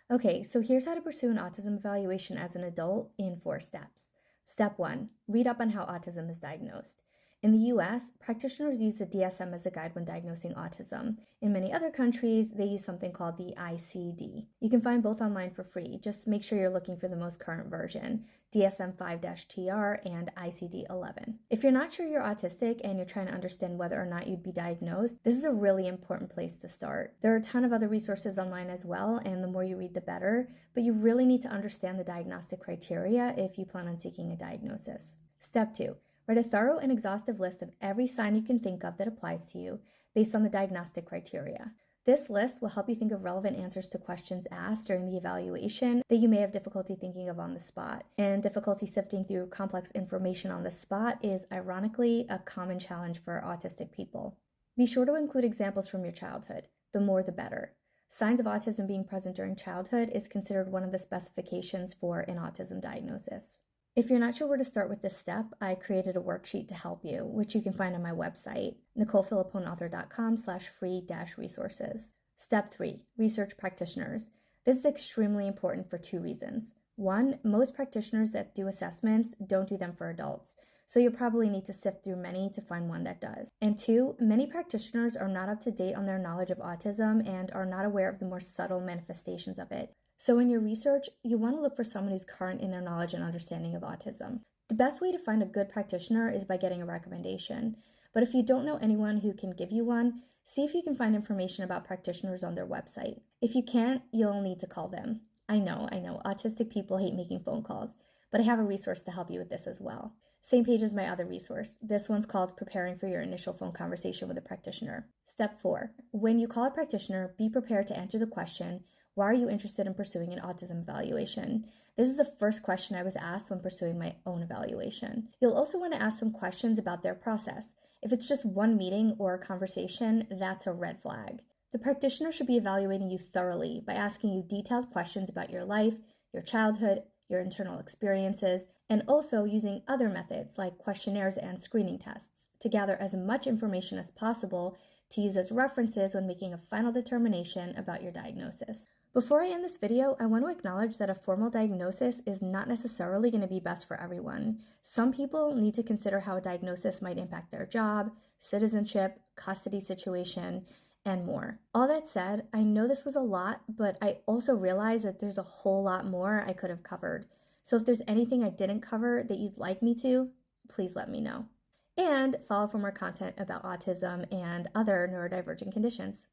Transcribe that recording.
Okay, so here's how to pursue an autism evaluation as an adult in 4 steps. Step 1, read up on how autism is diagnosed. In the US, practitioners use the DSM as a guide when diagnosing autism. In many other countries, they use something called the ICD. You can find both online for free. Just make sure you're looking for the most current version, DSM-5-TR and ICD-11. If you're not sure you're autistic and you're trying to understand whether or not you'd be diagnosed, this is a really important place to start. There are a ton of other resources online as well, and the more you read, the better, but you really need to understand the diagnostic criteria if you plan on seeking a diagnosis. Step 2. Write a thorough and exhaustive list of every sign you can think of that applies to you based on the diagnostic criteria. This list will help you think of relevant answers to questions asked during the evaluation that you may have difficulty thinking of on the spot. And difficulty sifting through complex information on the spot is ironically a common challenge for autistic people. Be sure to include examples from your childhood. The more the better. Signs of autism being present during childhood is considered one of the specifications for an autism diagnosis. If you're not sure where to start with this step, I created a worksheet to help you, which you can find on my website, nicolefilipponeauthor.com/free-resources. Step 3, research practitioners. This is extremely important for 2 reasons. 1, most practitioners that do assessments don't do them for adults, so you'll probably need to sift through many to find one that does. And 2, many practitioners are not up to date on their knowledge of autism and are not aware of the more subtle manifestations of it. So in your research, you want to look for someone who's current in their knowledge and understanding of autism. The best way to find a good practitioner is by getting a recommendation. But if you don't know anyone who can give you one, see if you can find information about practitioners on their website. If you can't, you'll need to call them. I know, autistic people hate making phone calls, but I have a resource to help you with this as well. Same page as my other resource. This one's called Preparing for Your Initial Phone Conversation with a Practitioner. Step 4. When you call a practitioner, be prepared to answer the question, why are you interested in pursuing an autism evaluation? This is the first question I was asked when pursuing my own evaluation. You'll also want to ask some questions about their process. If it's just one meeting or a conversation, that's a red flag. The practitioner should be evaluating you thoroughly by asking you detailed questions about your life, your childhood, your internal experiences, and also using other methods like questionnaires and screening tests to gather as much information as possible to use as references when making a final determination about your diagnosis. Before I end this video, I want to acknowledge that a formal diagnosis is not necessarily going to be best for everyone. Some people need to consider how a diagnosis might impact their job, citizenship, custody situation, and more. All that said, I know this was a lot, but I also realize that there's a whole lot more I could have covered. So if there's anything I didn't cover that you'd like me to, please let me know. And follow for more content about autism and other neurodivergent conditions.